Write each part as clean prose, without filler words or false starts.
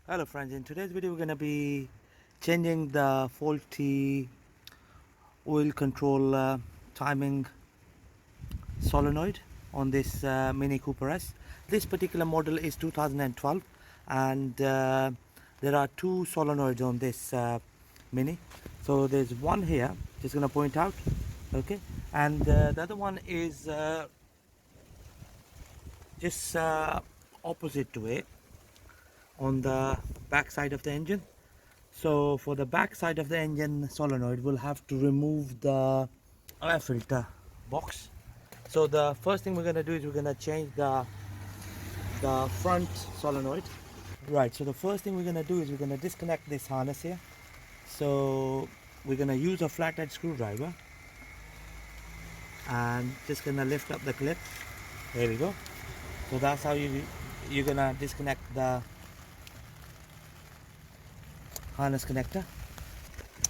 Hello friends, in today's video we're going to be changing the faulty oil control timing solenoid on this Mini Cooper S. This particular model is 2012 and there are two solenoids on this Mini. So there's one here, just going to point out, okay, and the other one is just opposite to it on the back side of the engine. So for the back side of the engine solenoid, we'll have to remove the air filter box. So the first thing we're going to do is we're going to change the front solenoid. Right, so the first thing we're going to do is we're going to disconnect this harness here. So we're going to use a flathead screwdriver and just going to lift up the clip. There we go. So that's how you're going to disconnect the harness connector.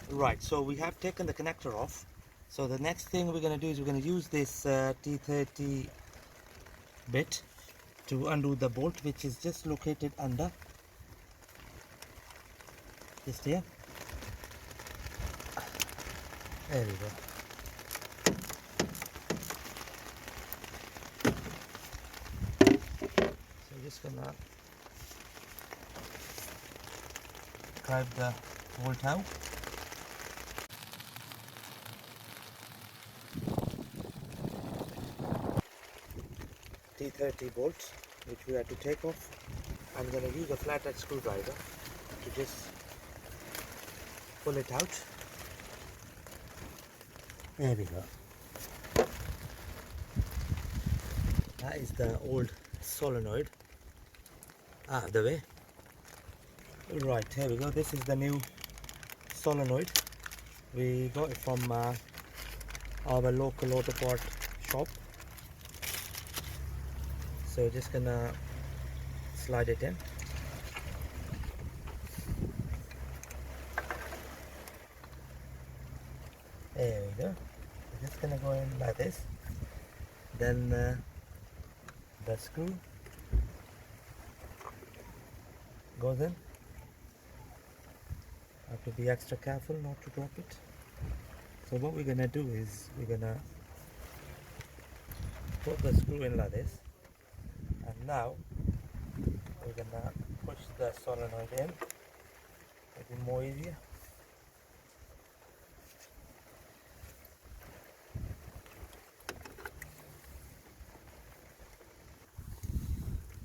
Right, so we have taken the connector off. So the next thing we're going to do is we're going to use this T30 bit to undo the bolt, which is just located under, just here. There we go. So just gonna drive the bolt out. T30 bolts, which we have to take off. I'm going to use a flathead screwdriver to just pull it out. There we go. That is the old solenoid out of the way. Right, here we go. This is the new solenoid. We got it from our local auto part shop. So just gonna slide it in. There we go. We're just gonna go in like this. Then the screw goes in. Have to be extra careful not to drop it. So what we're gonna do is we're gonna put the screw in like this, and now we're gonna push the solenoid in. It'll be more easier.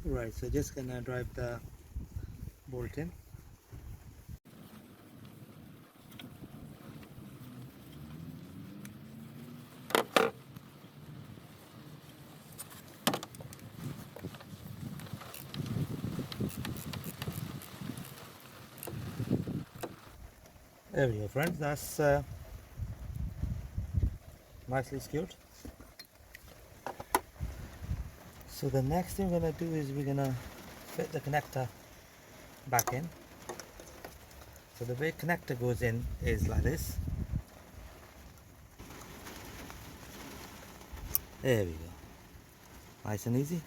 Right, so just gonna drive the bolt in. There we go, friends. That's nicely secured. So the next thing we're gonna do is we're gonna fit the connector back in. So the way connector goes in is like this. There we go. Nice and easy.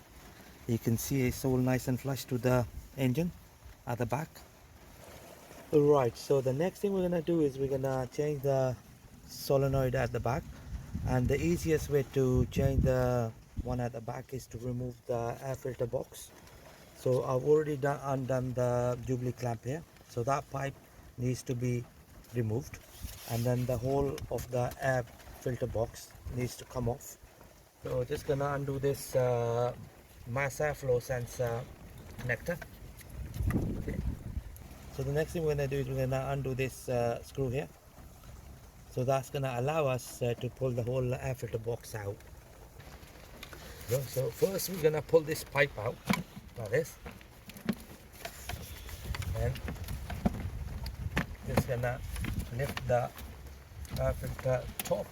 You can see it's all nice and flush to the engine at the back. Right, so the next thing we're gonna do is we're gonna change the solenoid at the back, and the easiest way to change the one at the back is to remove the air filter box. So I've already undone the Jubilee clamp here, so that pipe needs to be removed, and then the whole of the air filter box needs to come off. So just gonna undo this mass airflow sensor connector. Okay. So the next thing we're going to do is we're going to undo this screw here. So that's going to allow us to pull the whole air filter box out. So first we're going to pull this pipe out like this. And just going to lift the air filter top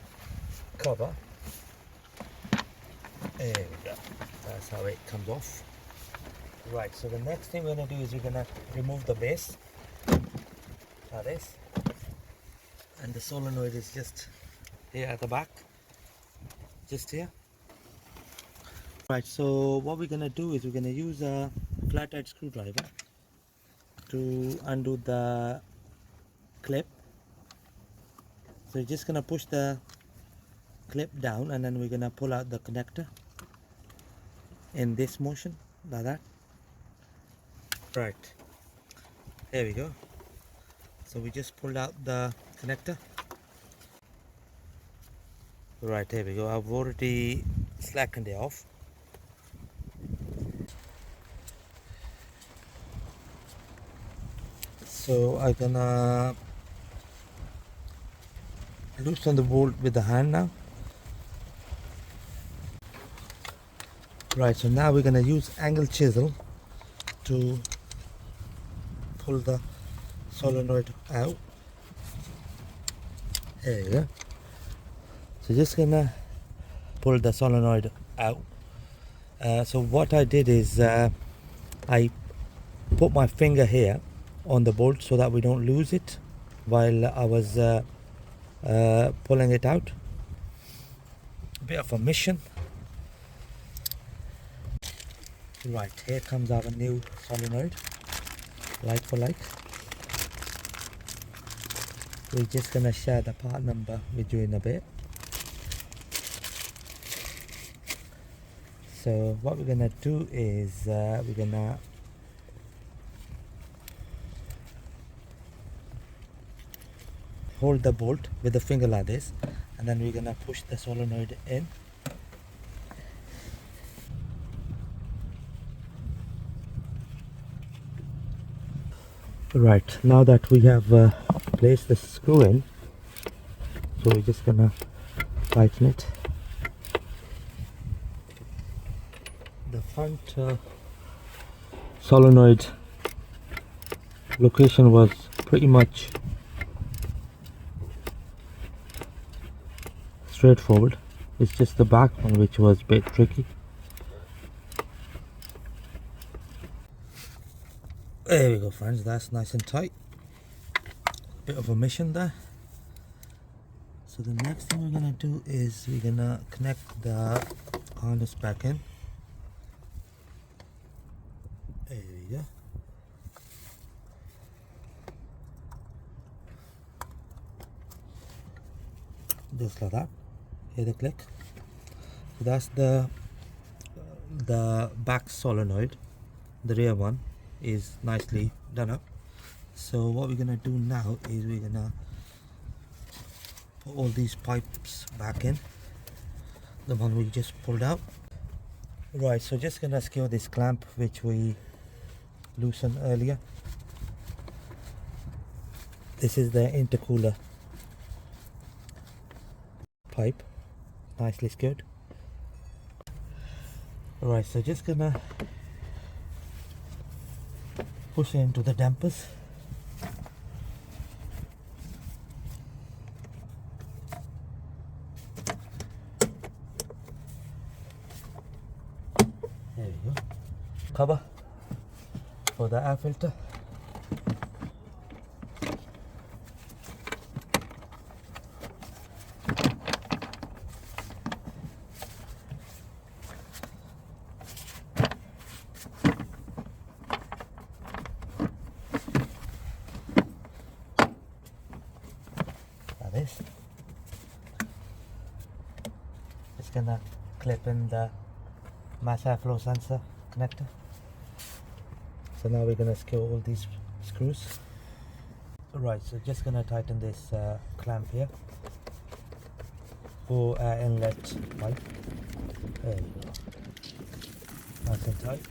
cover. There we go. That's how it comes off. Right, so the next thing we're going to do is we're going to remove the base like this, and the solenoid is just here at the back, just here. Right, so what we're going to do is we're going to use a flathead screwdriver to undo the clip. So you're just gonna push the clip down, and then we're gonna pull out the connector in this motion, like that. Right, here we go. So we just pulled out the connector. Right, here we go. I've already slackened it off. So I'm gonna loosen the bolt with the hand now. Right, so now we're gonna use angle chisel to pull the solenoid out. There you go. So just gonna pull the solenoid out. So what I did is I put my finger here on the bolt so that we don't lose it while I was pulling it out. A bit of a mission. Right, here comes our new solenoid, like for like. We're just gonna share the part number with you in a bit. So what we're gonna do is we're gonna hold the bolt with the finger like this, and then we're gonna push the solenoid in. Right, now that we have placed the screw in, so we're just gonna tighten it. The front solenoid location was pretty much straightforward. It's just the back one which was a bit tricky. There we go, friends, that's nice and tight. Bit of a mission there. So the next thing we're gonna do is we're gonna connect the harness back in. There we go. Just like that. Hear the click. So that's the back solenoid. The rear one is nicely done up. So what we're gonna do now is we're gonna put all these pipes back in, the one we just pulled out. Right, so just gonna secure this clamp which we loosened earlier. This is the intercooler pipe, nicely secured. Right, so just gonna push it into the dampers. There we go. Cover for the air filter. Like this. Just gonna clip in the mass airflow sensor connector. So now we're gonna secure all these screws. Right, so just gonna tighten this clamp here for inlet pipe. There we go. Nice and tight.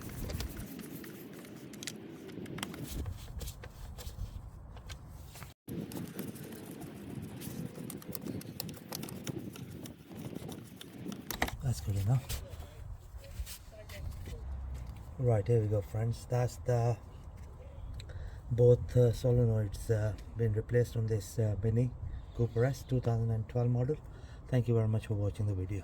That's good enough. Right, here we go, friends. That's the both solenoids been replaced on this Mini Cooper S 2012 model. Thank you very much for watching the video.